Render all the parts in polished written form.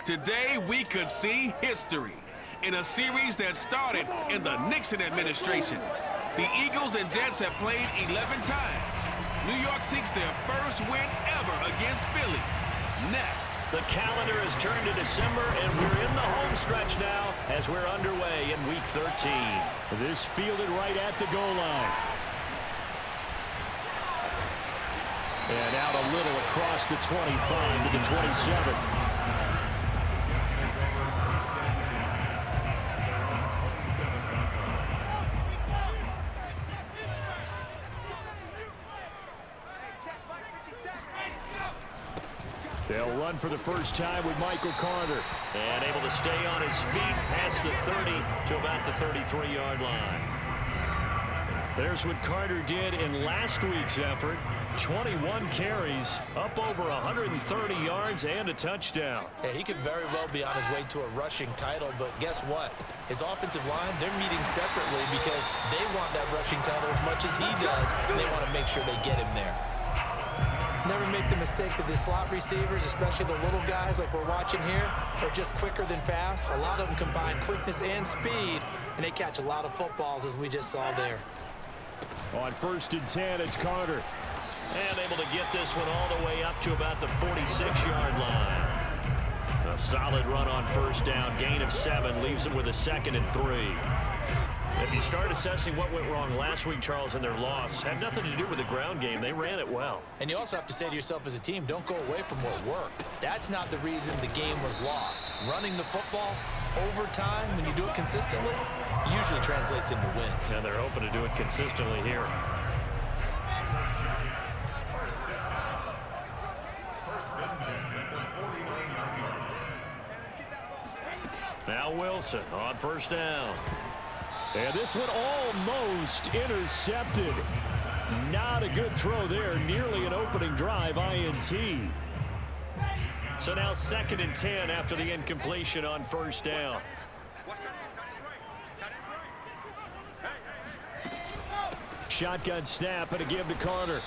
Today, we could see history in a series that started in the Nixon administration. The Eagles and Jets have played 11 times. New York seeks their first win ever against Philly. Next. The calendar has turned to December, and we're in the home stretch now as we're underway in Week 13. This fielded right at the goal line. And out a little across the 25 to the 27. They'll run for the first time with Michael Carter. And able to stay on his feet past the 30 to about the 33-yard line. There's what Carter did in last week's effort. 21 carries, up over 130 yards and a touchdown. Yeah, he could very well be on his way to a rushing title, but guess what? His offensive line, they're meeting separately because they want that rushing title as much as he does, and they want to make sure they get him there. Never make the mistake that the slot receivers, especially the little guys like we're watching here, are just quicker than fast. A lot of them combine quickness and speed, and they catch a lot of footballs, as we just saw there. On 1st and 10, it's Carter. And able to get this one all the way up to about the 46-yard line. A solid run on first down. Gain of 7 leaves it with a 2nd and 3. If you start assessing what went wrong last week, Charles, in their loss, had nothing to do with the ground game. They ran it well. And you also have to say to yourself as a team, don't go away from what worked. That's not the reason the game was lost. Running the football over time, when you do it consistently, usually translates into wins. And they're hoping to do it consistently here. Now Wilson on first down. And this one almost intercepted. Not a good throw there. Nearly an opening drive INT. So now 2nd and 10 after the incompletion on first down. Shotgun snap and a give to Carter.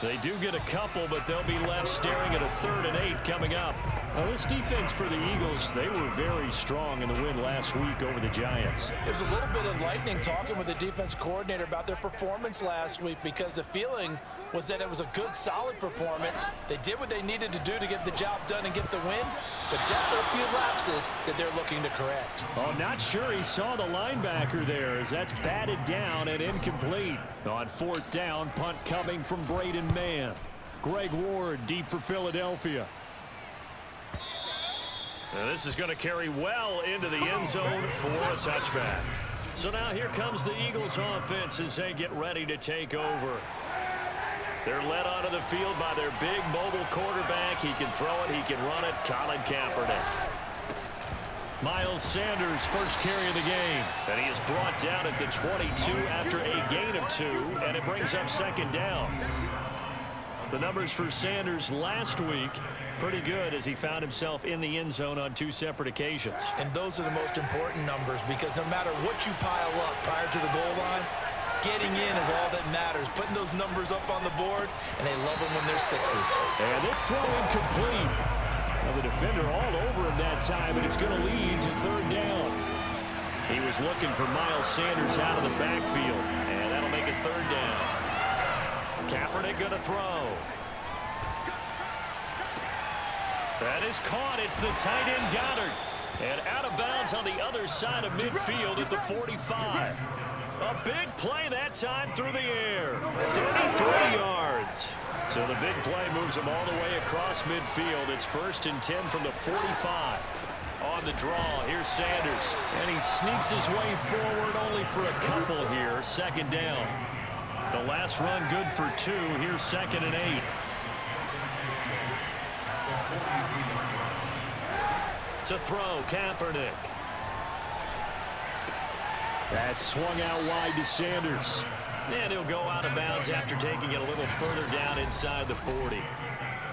They do get a couple, but they'll be left staring at a 3rd and 8 coming up. Now, this defense for the Eagles, they were very strong in the win last week over the Giants. It was a little bit enlightening talking with the defense coordinator about their performance last week because the feeling was that it was a good, solid performance. They did what they needed to do to get the job done and get the win, but definitely a few lapses that they're looking to correct. Oh, not sure he saw the linebacker there as that's batted down and incomplete. On 4th down, punt coming from Braden Mann. Greg Ward deep for Philadelphia. Now this is going to carry well into the end zone for a touchback. So now here comes the Eagles offense as they get ready to take over. They're led onto the field by their big mobile quarterback. He can throw it, he can run it, Colin Kaepernick. Miles Sanders, first carry of the game. And he is brought down at the 22 after a gain of 2, and it brings up 2nd down. The numbers for Sanders last week, pretty good as he found himself in the end zone on 2 separate occasions. And those are the most important numbers because no matter what you pile up prior to the goal line, getting in is all that matters. Putting those numbers up on the board, and they love them when they're 6s. And this throw incomplete. Now the defender all over him that time, and it's going to lead to 3rd down. He was looking for Miles Sanders out of the backfield, and that'll make it 3rd down. Kaepernick going to throw. That is caught. It's the tight end Goddard. And out of bounds on the other side of midfield at the 45. A big play that time through the air. 33 yards. So the big play moves him all the way across midfield. It's 1st and 10 from the 45. On the draw, here's Sanders. And he sneaks his way forward only for a couple here. 2nd down. The last run good for 2. Here's 2nd and 8. To throw, Kaepernick. That swung out wide to Sanders. And he'll go out of bounds after taking it a little further down inside the 40.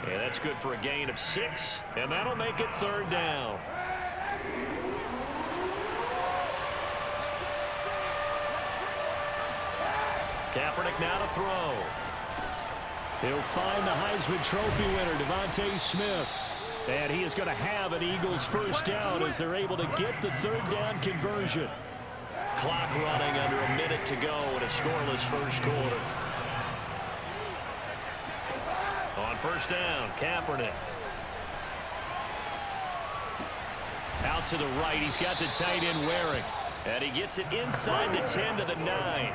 And that's good for a gain of 6, and that'll make it 3rd down. Kaepernick now to throw. He'll find the Heisman Trophy winner, Devontae Smith. And he is going to have an Eagles first down as they're able to get the third down conversion. Clock running under a minute to go in a scoreless first quarter. On first down, Kaepernick. Out to the right, he's got the tight end Waring. And he gets it inside the 10 to the 9.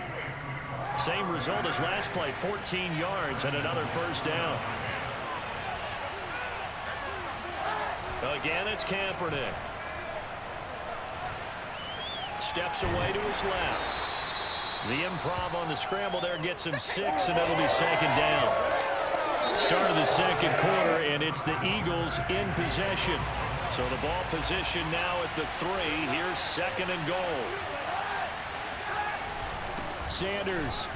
Same result as last play, 14 yards and another first down. Again, it's Kaepernick. Steps away to his left. The improv on the scramble there gets him 6, and it'll be second down. Start of the second quarter, and it's the Eagles in possession. So the ball position now at the 3. Here's second and goal. Sanders.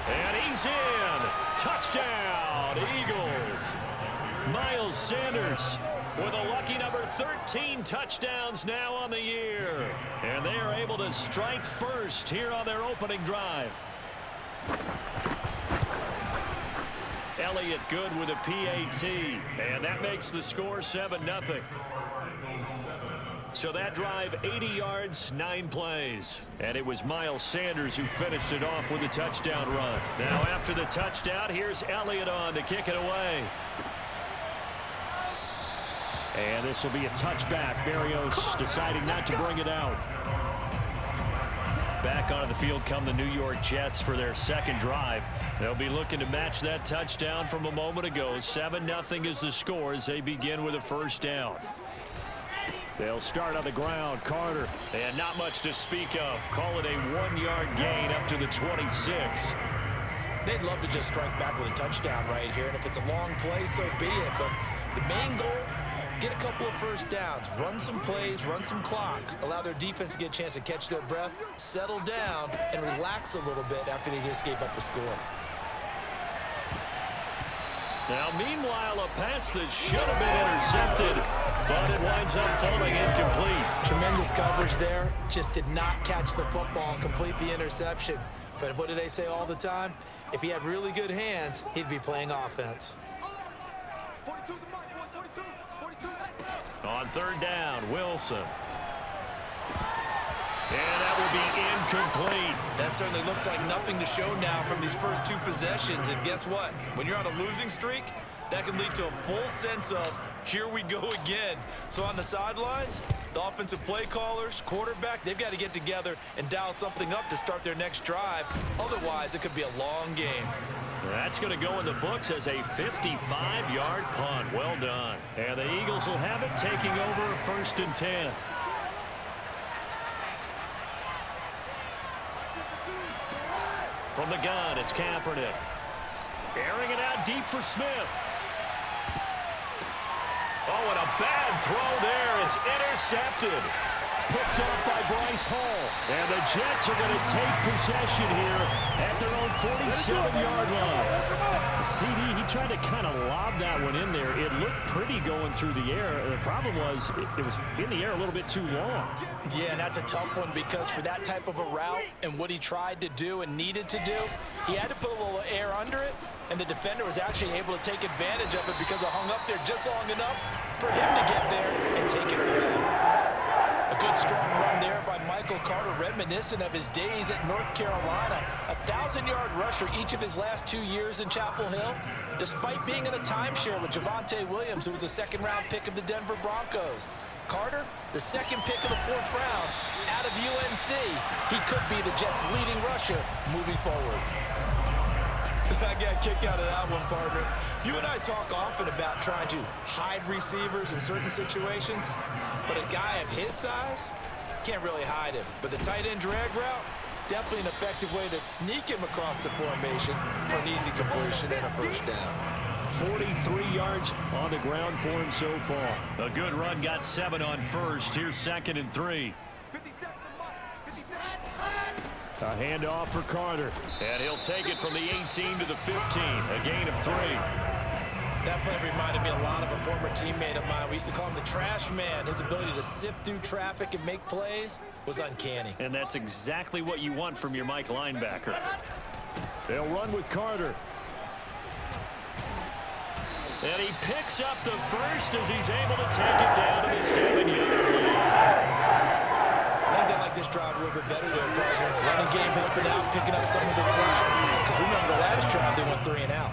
And he's in. Touchdown, Eagles. Miles Sanders with a lucky number 13 touchdowns now on the year. And they are able to strike first here on their opening drive. Elliott good with a PAT. And that makes the score 7-0. So that drive, 80 yards, 9 plays. And it was Miles Sanders who finished it off with a touchdown run. Now after the touchdown, here's Elliott on to kick it away. And this will be a touchback. Berrios deciding not to bring it out. Back onto the field come the New York Jets for their second drive. They'll be looking to match that touchdown from a moment ago. 7-0 is the score as they begin with a first down. They'll start on the ground. Carter. And not much to speak of. Call it a 1-yard gain up to the 26. They'd love to just strike back with a touchdown right here. And if it's a long play, so be it. But the main goal, get a couple of first downs. Run some plays, run some clock. Allow their defense to get a chance to catch their breath, settle down, and relax a little bit after they just gave up the score. Now, meanwhile, a pass that should have been intercepted, but it winds up falling incomplete. Tremendous coverage there. Just did not catch the football and complete the interception. But what do they say all the time? If he had really good hands, he'd be playing offense. On third down, Wilson. And that will be incomplete. That certainly looks like nothing to show now from these first 2 possessions. And guess what? When you're on a losing streak, that can lead to a full sense of, here we go again. So on the sidelines, the offensive play callers, quarterback, they've got to get together and dial something up to start their next drive. Otherwise, it could be a long game. That's going to go in the books as a 55-yard punt. Well done. And the Eagles will have it, taking over first and 10. From the gun, it's Kaepernick. Airing it out deep for Smith. Oh, and a bad throw there. It's intercepted. Picked off by Bryce Hall. And the Jets are going to take possession here at their own 47-yard line. CD, he tried to kind of lob that one in there. It looked pretty going through the air. The problem was it was in the air a little bit too long. Yeah, and that's a tough one because for that type of a route and what he tried to do and needed to do, he had to put a little air under it, and the defender was actually able to take advantage of it because it hung up there just long enough for him to get there and take it away. A good strong run there by Michael Carter, reminiscent of his days at North Carolina. A 1,000-yard rusher each of his last 2 years in Chapel Hill, despite being in a timeshare with Javonte Williams, who was a second-round pick of the Denver Broncos. Carter, the second pick of the 4th round out of UNC. He could be the Jets' leading rusher moving forward. I got a kick out of that one, partner. You and I talk often about trying to hide receivers in certain situations, but a guy of his size can't really hide him. But the tight end drag route, definitely an effective way to sneak him across the formation for an easy completion and a first down. 43 yards on the ground for him so far. A good run, got 7 on first. Here's second and 3. A handoff for Carter. And he'll take it from the 18 to the 15. A gain of 3. That play reminded me a lot of a former teammate of mine. We used to call him the trash man. His ability to sift through traffic and make plays was uncanny. And that's exactly what you want from your Mike linebacker. They'll run with Carter. And he picks up the first as he's able to take it down to the 7-yard line. I think they like this drive a little bit better there, partner. Running game helping out, picking up some of the slack. Because remember the last drive, they went 3 and out.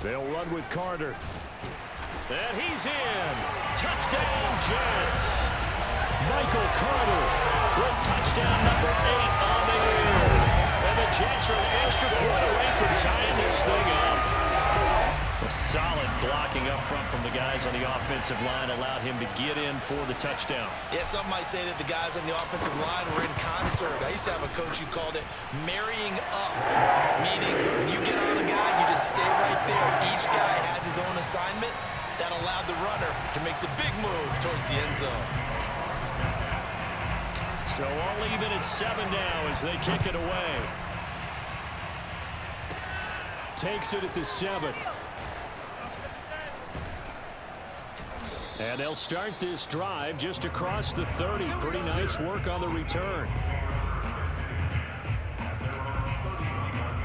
They'll run with Carter. And he's in. Touchdown, Jets. Michael Carter with touchdown number 8 on the year. And the Jets are an extra point away from tying this thing up. A solid blocking up front from the guys on the offensive line allowed him to get in for the touchdown. Yeah, some might say that the guys on the offensive line were in concert. I used to have a coach who called it marrying up, meaning when you get on a guy, you just stay right there. Each guy has his own assignment. That allowed the runner to make the big move towards the end zone. So all even at 7 now as they kick it away. Takes it at the 7. And they'll start this drive just across the 30. Pretty nice work on the return.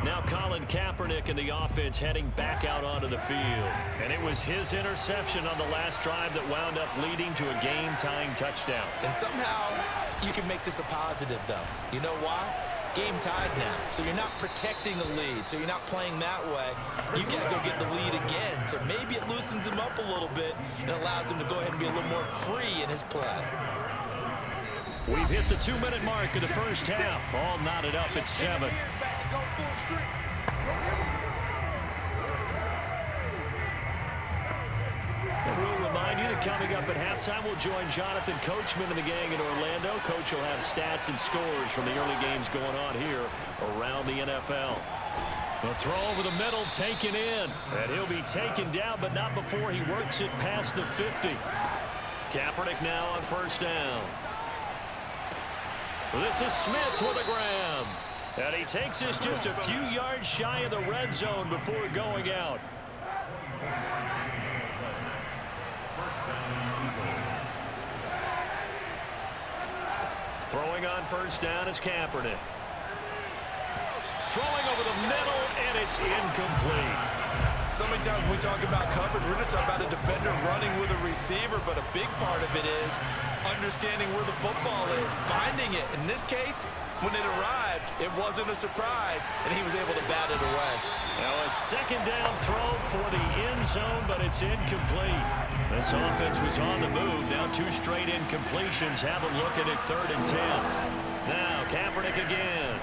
Now Colin Kaepernick and the offense heading back out onto the field. And it was his interception on the last drive that wound up leading to a game-tying touchdown. And somehow you can make this a positive, though. You know why? Game tied now, so you're not protecting the lead, so you're not playing that way. You got to go get the lead again, so maybe it loosens him up a little bit and allows him to go ahead and be a little more free in his play. We've hit the 2-minute mark of the first half. All knotted up at 7. And we'll remind you that coming up at halftime, we'll join Jonathan Coachman and the gang in Orlando. Coach will have stats and scores from the early games going on here around the NFL. The throw over the middle, taken in. And he'll be taken down, but not before he works it past the 50. Kaepernick now on first down. This is Smith with a grab. And he takes this just a few yards shy of the red zone before going out. Throwing on first down is Kaepernick. Throwing over the middle, and it's incomplete. So many times when we talk about coverage, we're just about a defender running with a receiver, but a big part of it is understanding where the football is, finding it. In this case, when it arrived, it wasn't a surprise, and he was able to bat it away. Now a second down throw for the end zone, but it's incomplete. This offense was on the move. Now 2 straight incompletions have them looking at 3rd and 10. Now Kaepernick again.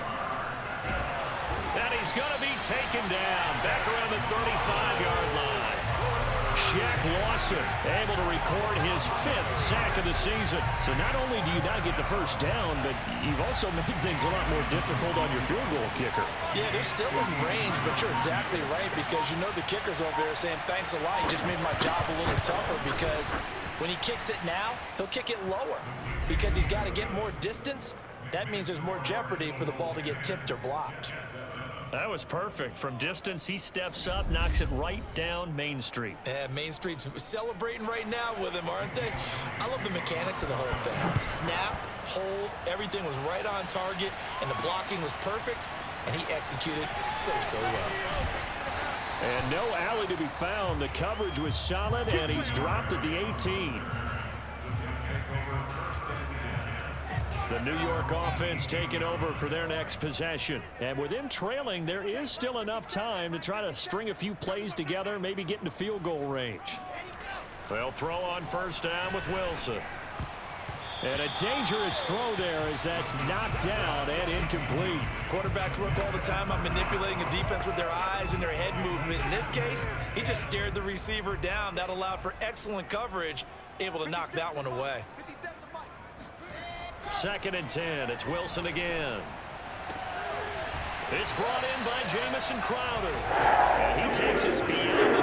And he's going to be taken down back around the 35-yard line. Shaq Lawson able to record his 5th sack of the season. So not only do you not get the first down, but you've also made things a lot more difficult on your field goal kicker. Yeah, they're still in range, but you're exactly right because you know the kicker's over there saying, thanks a lot. You just made my job a little tougher because when he kicks it now, he'll kick it lower because he's got to get more distance. That means there's more jeopardy for the ball to get tipped or blocked. That was perfect. From distance, he steps up, knocks it right down Main Street. Yeah, Main Street's celebrating right now with him, aren't they? I love the mechanics of the whole thing. Snap, hold, everything was right on target, and the blocking was perfect, and he executed so well. And no alley to be found. The coverage was solid, and he's dropped at the 18. The New York offense taking over for their next possession. And with him trailing, there is still enough time to try to string a few plays together, maybe get into field goal range. They'll throw on first down with Wilson. And a dangerous throw there as that's knocked down and incomplete. Quarterbacks work all the time on manipulating a defense with their eyes and their head movement. In this case, he just stared the receiver down. That allowed for excellent coverage, able to knock that one away. 2nd and 10. It's Wilson again. It's brought in by Jamison Crowder. And he takes us beyond the 35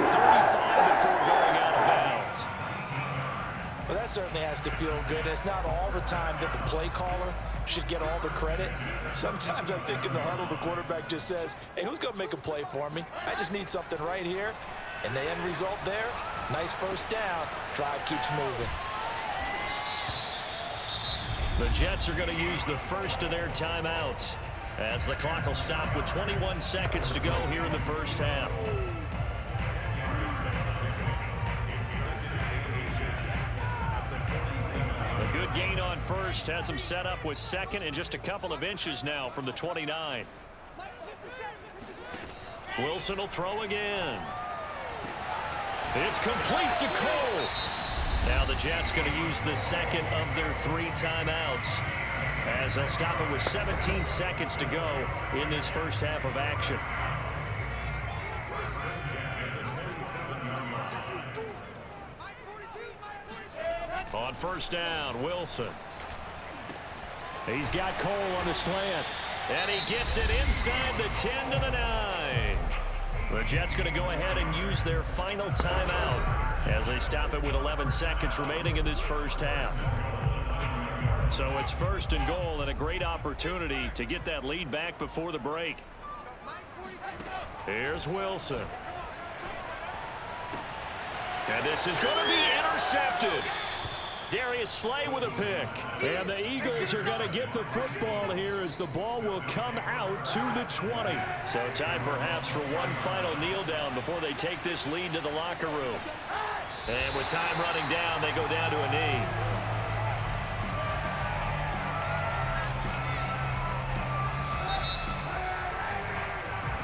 before going out of bounds. Well, that certainly has to feel good. It's not all the time that the play caller should get all the credit. Sometimes I think in the huddle, the quarterback just says, hey, who's going to make a play for me? I just need something right here. And the end result there, nice first down. Drive keeps moving. The Jets are going to use the first of their timeouts as the clock will stop with 21 seconds to go here in the first half. A good gain on first has them set up with second and just a couple of inches now from the 29. Wilson will throw again. It's complete to Cole. Now the Jets going to use the second of their 3 timeouts as they'll stop it with 17 seconds to go in this first half of action. On first down, Wilson. He's got Cole on the slant, and he gets it inside the 10 to the 9. The Jets going to go ahead and use their final timeout as they stop it with 11 seconds remaining in this first half. So it's first and goal and a great opportunity to get that lead back before the break. Here's Wilson. And this is going to be intercepted. Darius Slay with a pick. And the Eagles are going to get the football here as the ball will come out to the 20. So time perhaps for one final kneel down before they take this lead to the locker room. And with time running down, they go down to a knee.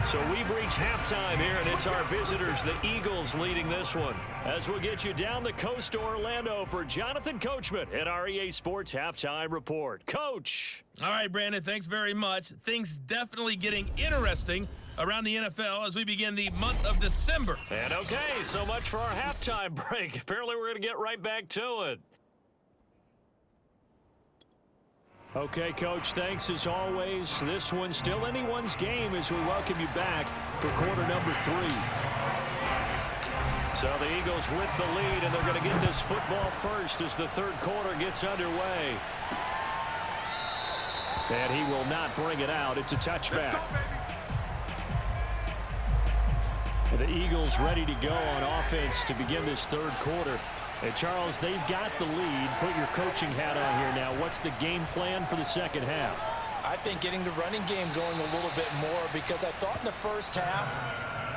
So we've reached halftime here, and it's our visitors, the Eagles, leading this one. As we'll get you down the coast to Orlando for Jonathan Coachman at our EA Sports Halftime Report. Coach. All right, Brandon, thanks very much. Things definitely getting interesting around the NFL as we begin the month of December. And okay, so much for our halftime break. Apparently we're going to get right back to it. Okay, Coach, thanks as always. This one's still anyone's game as we welcome you back for quarter number 3. So the Eagles with the lead, and they're going to get this football first as the third quarter gets underway. And he will not bring it out. It's a touchback. The Eagles ready to go on offense to begin this third quarter. And Charles, they've got the lead. Put your coaching hat on here now. What's the game plan for the second half? I think getting the running game going a little bit more, because I thought in the first half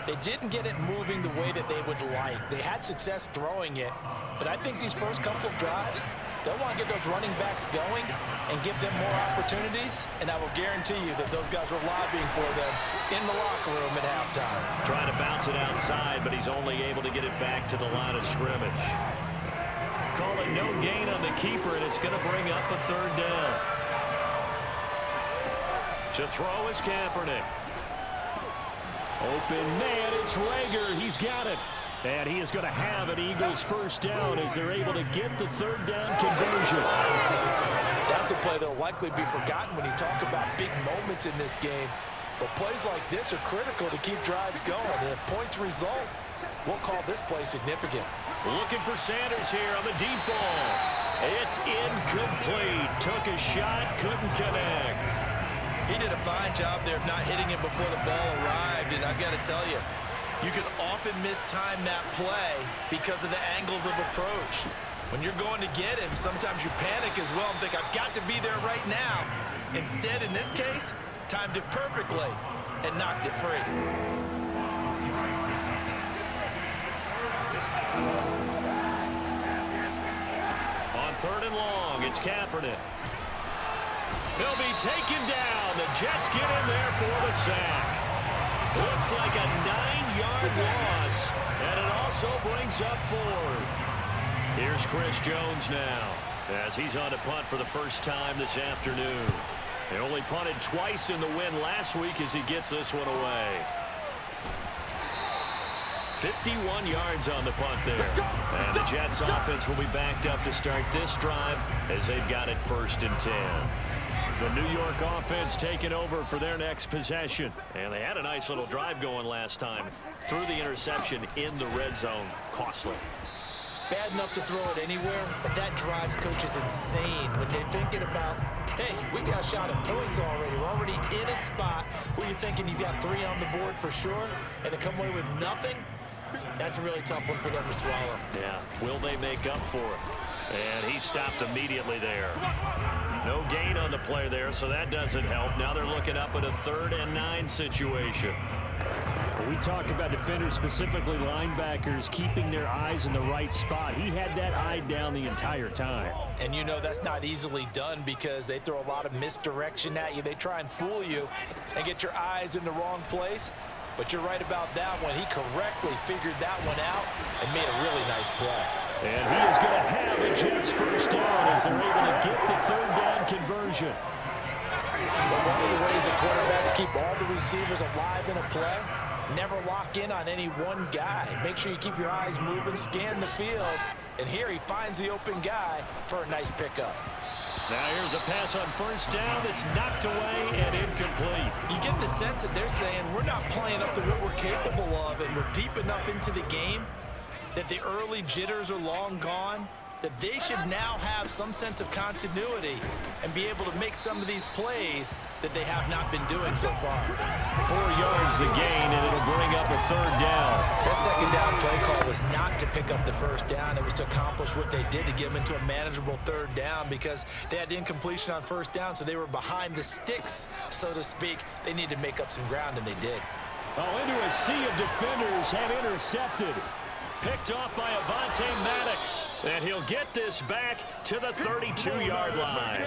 they didn't get it moving the way that they would like. They had success throwing it, but I think these first couple of drives, they'll want to get those running backs going and give them more opportunities, and I will guarantee you that those guys were lobbying for them in the locker room at halftime. Trying to bounce it outside, but he's only able to get it back to the line of scrimmage. Call it no gain on the keeper, and it's going to bring up a third down. To throw is Kaepernick. Open man, it's Rager. He's got it. And he is going to have an Eagles first down as they're able to get the third down conversion. That's a play that will likely be forgotten when you talk about big moments in this game. But plays like this are critical to keep drives going. And if points result, we'll call this play significant. Looking for Sanders here on the deep ball. It's incomplete. Took a shot, couldn't connect. He did a fine job there of not hitting it before the ball arrived. And I've got to tell you, you can often mistime that play because of the angles of approach. When you're going to get him, sometimes you panic as well and think, I've got to be there right now. Instead, in this case, timed it perfectly and knocked it free. On third and long, it's Kaepernick. He'll be taken down. The Jets get in there for the sack. Looks like a 9-yard loss, and it also brings up fourth. Here's Chris Jones now as he's on to punt for the first time this afternoon. He only punted twice in the win last week as he gets this one away. 51 yards on the punt there. And the Jets offense will be backed up to start this drive as they've got it 1st and 10. The New York offense taking over for their next possession. And they had a nice little drive going last time. Threw the interception in the red zone. Costly. Bad enough to throw it anywhere, but that drives coaches insane when they're thinking about, hey, we got a shot at points already. We're already in a spot where you're thinking you got 3 on the board for sure, and to come away with nothing, that's a really tough one for them to swallow. Yeah, will they make up for it? And he stopped immediately there. No gain on the play there, so that doesn't help. Now they're looking up at a 3rd and 9 situation. We talk about defenders, specifically linebackers, keeping their eyes in the right spot. He had that eye down the entire time. And you know that's not easily done because they throw a lot of misdirection at you. They try and fool you and get your eyes in the wrong place. But you're right about that one. He correctly figured that one out and made a really nice play. And he is going to have a Jets first down as they're able to get the 3rd down conversion. But one of the ways the quarterbacks keep all the receivers alive in a play, never lock in on any one guy. Make sure you keep your eyes moving, scan the field. And here he finds the open guy for a nice pickup. Now here's a pass on first down that's knocked away and incomplete. You get the sense that they're saying we're not playing up to what we're capable of, and we're deep enough into the game that the early jitters are long gone, that they should now have some sense of continuity and be able to make some of these plays that they have not been doing so far. 4 yards the gain, and it'll bring up a 3rd down. That 2nd down play call was not to pick up the 1st down. It was to accomplish what they did to get them into a manageable 3rd down because they had incompletion on 1st down, so they were behind the sticks, so to speak. They needed to make up some ground, and they did. Oh, into a sea of defenders and intercepted. Picked off by Avonte Maddox. And he'll get this back to the 32-yard line.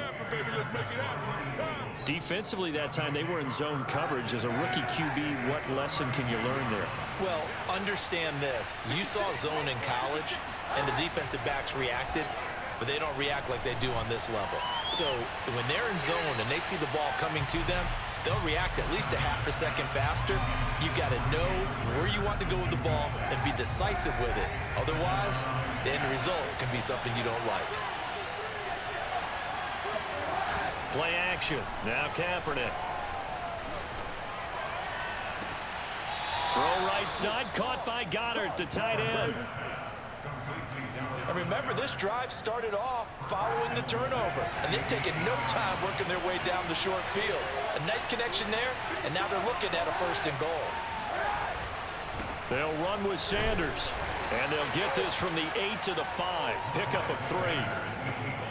Defensively that time, they were in zone coverage. As a rookie QB, what lesson can you learn there? Well, understand this. You saw zone in college, and the defensive backs reacted, but they don't react like they do on this level. So when they're in zone and they see the ball coming to them, they'll react at least a half a second faster. You've got to know where you want to go with the ball and be decisive with it. Otherwise, the end result can be something you don't like. Play action. Now Kaepernick. Throw right side, caught by Goddard, the tight end. And remember, this drive started off following the turnover, and they've taken no time working their way down the short field. A nice connection there, and now they're looking at a 1st and goal. They'll run with Sanders, and they'll get this from the 8 to the 5. Pickup of 3.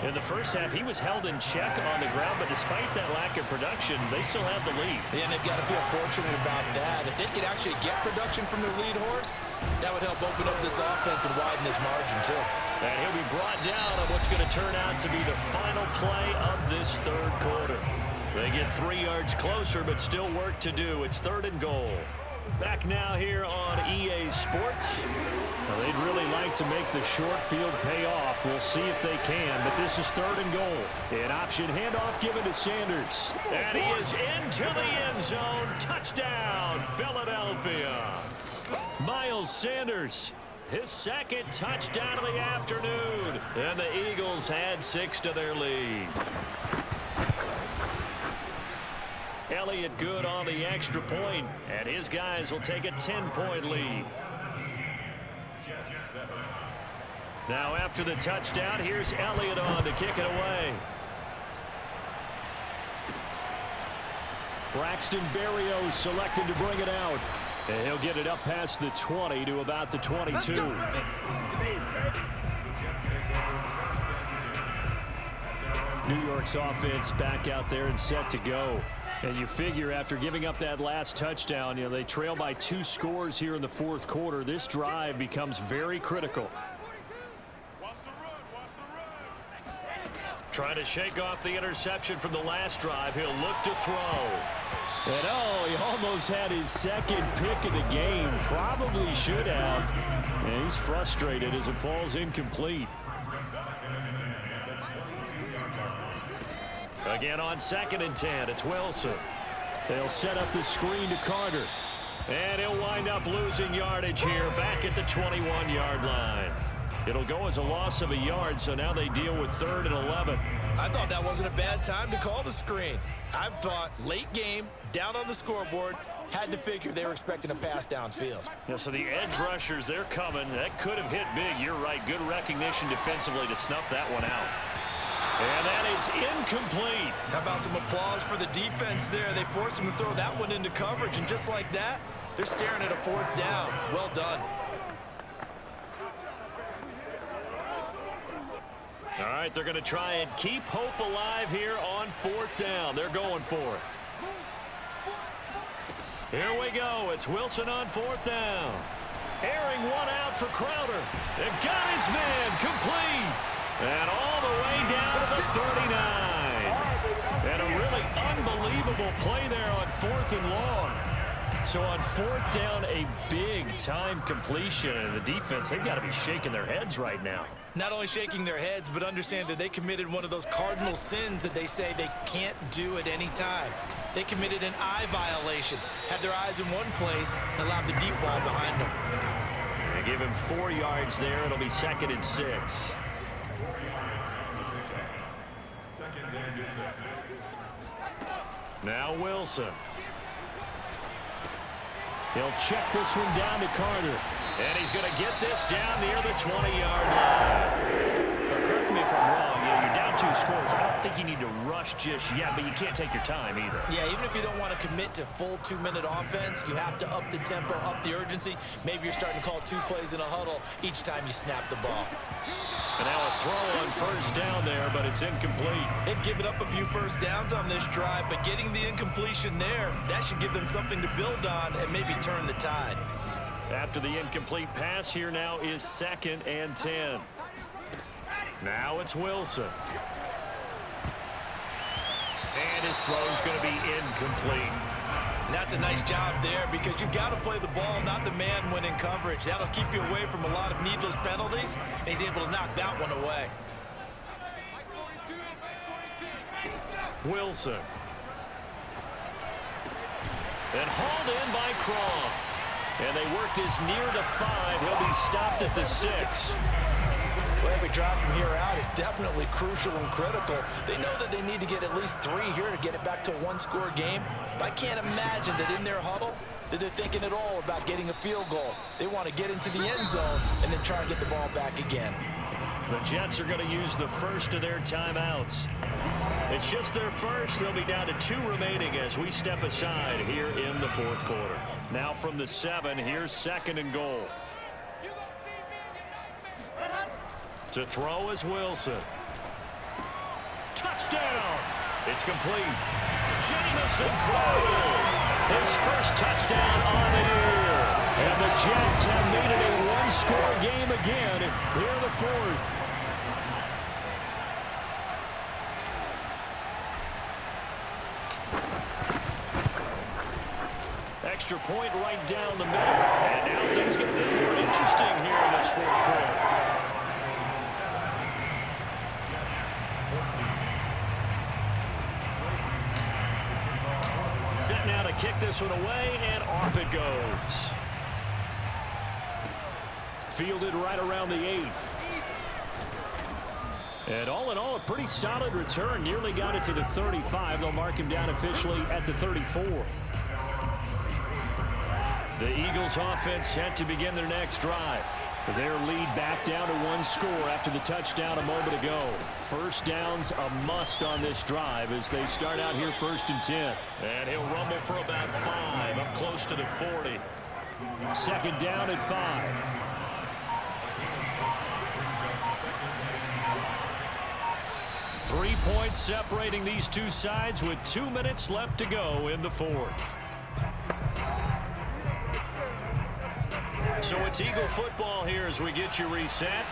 In the first half, he was held in check on the ground, but despite that lack of production, they still have the lead. And they've got to feel fortunate about that. If they could actually get production from their lead horse, that would help open up this offense and widen this margin, too. And he'll be brought down on what's going to turn out to be the final play of this 3rd quarter. They get 3 yards closer, but still work to do. It's 3rd and goal. Back now here on EA Sports. Well, they'd really like to make the short field pay off. We'll see if they can, but this is 3rd and goal. An option handoff given to Sanders. And he is into the end zone. Touchdown, Philadelphia. Miles Sanders, his 2nd touchdown of the afternoon. And the Eagles had 6 to their lead. Elliott good on the extra point, and his guys will take a 10-point lead. Now after the touchdown, here's Elliott on to kick it away. Braxton Berrios selected to bring it out. And he'll get it up past the 20 to about the 22. New York's offense back out there and set to go. And you figure after giving up that last touchdown, they trail by 2 scores here in the 4th quarter. This drive becomes very critical. Trying to shake off the interception from the last drive. He'll look to throw. And oh, he almost had his 2nd pick of the game. Probably should have. And he's frustrated as it falls incomplete. Again on 2nd and 10, it's Wilson. They'll set up the screen to Carter. And he'll wind up losing yardage here back at the 21-yard line. It'll go as a loss of a yard, so now they deal with 3rd and 11. I thought that wasn't a bad time to call the screen. I thought late game, down on the scoreboard, had to figure they were expecting a pass downfield. Yeah, so the edge rushers, they're coming. That could have hit big. You're right. Good recognition defensively to snuff that one out. And that is incomplete. How about some applause for the defense there? They forced him to throw that one into coverage, and just like that, they're staring at a 4th down. Well done. All right, they're going to try and keep hope alive here on 4th down. They're going for it. Here we go. It's Wilson on 4th down. Airing one out for Crowder. They got his man complete. And all the way down to the 39. And a really unbelievable play there on 4th and long. So on 4th down, a big-time completion. And the defense, they've got to be shaking their heads right now. Not only shaking their heads, but understand that they committed one of those cardinal sins that they say they can't do at any time. They committed an eye violation, had their eyes in one place, and allowed the deep ball behind them. They give him 4 yards there. It'll be 2nd and 6. 2nd and 6. Now Wilson. He'll check this one down to Carter. And he's going to get this down near the 20-yard line. But correct me if I'm wrong. You're down 2 scores. I don't think you need to rush just yet, but you can't take your time either. Yeah, even if you don't want to commit to full 2-minute offense, you have to up the tempo, up the urgency. Maybe you're starting to call 2 plays in a huddle each time you snap the ball. And now a throw on 1st down there, but it's incomplete. They've given up a few 1st downs on this drive, but getting the incompletion there, that should give them something to build on and maybe turn the tide. After the incomplete pass, here now is 2nd and 10. Now it's Wilson. And his throw's going to be incomplete. And that's a nice job there because you've got to play the ball, not the man when in coverage. That'll keep you away from a lot of needless penalties. And he's able to knock that one away. Wilson. And hauled in by Croft. And they work this near the 5. He'll be stopped at the 6. Well, every drive from here out is definitely crucial and critical. They know that they need to get at least 3 here to get it back to a 1-score game. But I can't imagine that in their huddle that they're thinking at all about getting a field goal. They want to get into the end zone and then try and get the ball back again. The Jets are going to use the first of their timeouts. It's just their first. They'll be down to 2 remaining as we step aside here in the 4th quarter. Now from the 7, here's 2nd and goal. To throw is Wilson. Touchdown! It's complete. Jamison Crowder. His first touchdown on the year. And the Jets have made it a 1-score game again here in the 4th. Extra point right down the middle. And now things get a bit more interesting here in this 4th quarter. Set now to kick this one away, and off it goes. Fielded right around the 8. And all in all, a pretty solid return. Nearly got it to the 35. They'll mark him down officially at the 34. The Eagles offense set to begin their next drive. Their lead back down to 1 score after the touchdown a moment ago. 1st down's a must on this drive as they start out here 1st and 10. And he'll rumble for about 5, up close to the 40. 2nd down at 5. Three points separating these two sides with 2 minutes left to go in the 4th. So it's Eagle football here as we get you reset.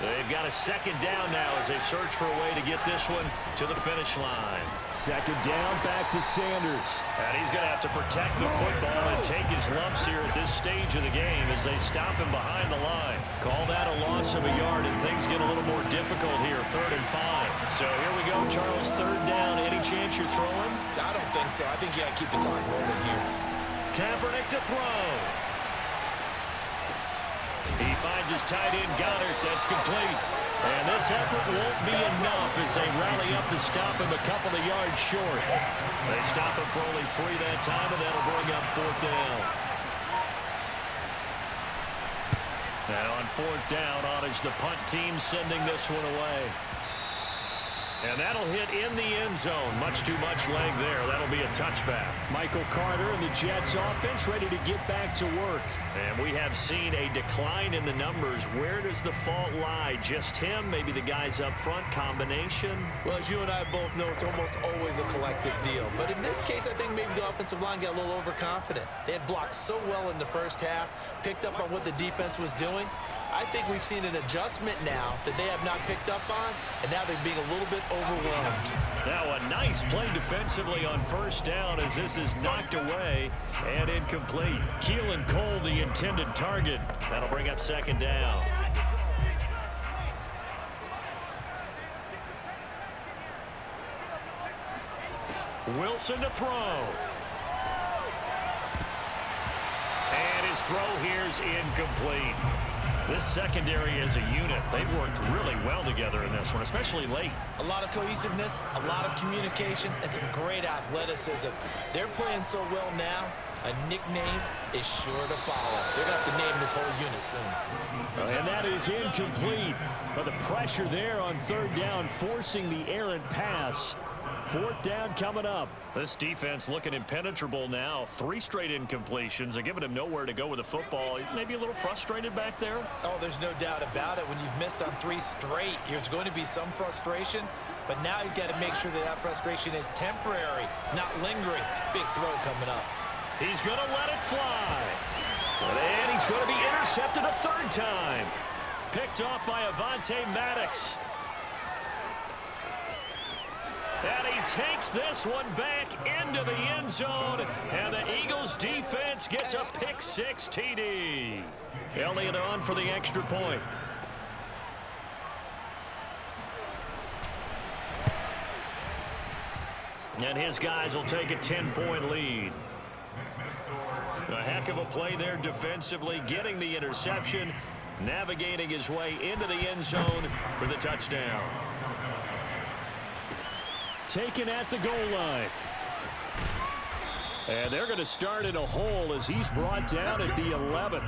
They've got a 2nd down now as they search for a way to get this one to the finish line. 2nd down, back to Sanders. And he's going to have to protect the football and take his lumps here at this stage of the game as they stop him behind the line. Call that a loss of a yard, and things get a little more difficult here, 3rd and 5. So here we go, Charles, 3rd down. Any chance you're throwing? I don't think so. I think you got to keep the clock rolling here. Kaepernick to throw. He finds his tight end, Goddard. That's complete. And this effort won't be enough as they rally up to stop him a couple of yards short. They stop him for only 3 that time, and that'll bring up 4th down. And on 4th down, on is the punt team sending this one away. And that'll hit in the end zone. Much too much leg there. That'll be a touchback. Michael Carter and the Jets offense ready to get back to work. And we have seen a decline in the numbers. Where does the fault lie? Just him? Maybe the guys up front? Combination? Well, as you and I both know, it's almost always a collective deal. But in this case, I think maybe the offensive line got a little overconfident. They had blocked so well in the first half, picked up on what the defense was doing. I think we've seen an adjustment now that they have not picked up on, and now they're being a little bit overwhelmed. Now a nice play defensively on first down as this is knocked away and incomplete. Keelan Cole, the intended target. That'll bring up second down. Wilson to throw. And his throw here is incomplete. This secondary as a unit, they've worked really well together in this one, especially late. A lot of cohesiveness, a lot of communication, and some great athleticism. They're playing so well now, a nickname is sure to follow. They're going to have to name this whole unit soon. And that is incomplete. But the pressure there on third down, forcing the errant pass. Fourth down coming up. This defense looking impenetrable now. 3 straight incompletions. They're giving him nowhere to go with the football. Maybe a little frustrated back there. Oh, there's no doubt about it. When you've missed on 3 straight, there's going to be some frustration. But now he's got to make sure that that frustration is temporary, not lingering. Big throw coming up. He's going to let it fly. And he's going to be intercepted a third time. Picked off by Avonte Maddox. And he takes this one back into the end zone. And the Eagles defense gets a pick-6 TD. Elliott on for the extra point. And his guys will take a 10-point lead. A heck of a play there defensively, getting the interception, navigating his way into the end zone for the touchdown. Taken at the goal line. And they're going to start in a hole as he's brought down at the 11.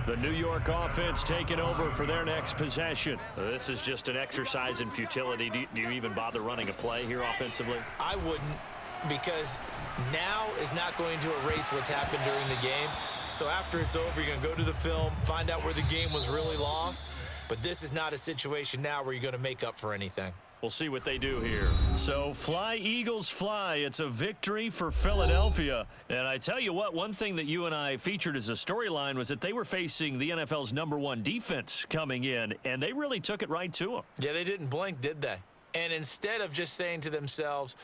The New York offense taking over for their next possession. This is just an exercise in futility. Do you even bother running a play here offensively? I wouldn't, because now is not going to erase what's happened during the game. So after it's over, you're going to go to the film, find out where the game was really lost. But this is not a situation now where you're going to make up for anything. We'll see what they do here. So fly, Eagles, fly. It's a victory for Philadelphia. And I tell you what, one thing that you and I featured as a storyline was that they were facing the NFL's #1 defense coming in, and they really took it right to them. Yeah, they didn't blink, did they? And instead of just saying to themselves,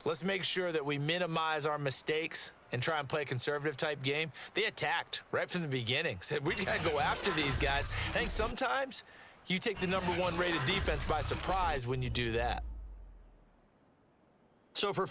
let's make sure that we minimize our mistakes and try and play a conservative-type game, they attacked right from the beginning. Said, we got to go after these guys. I think sometimes you take the #1 rated defense by surprise when you do that. So for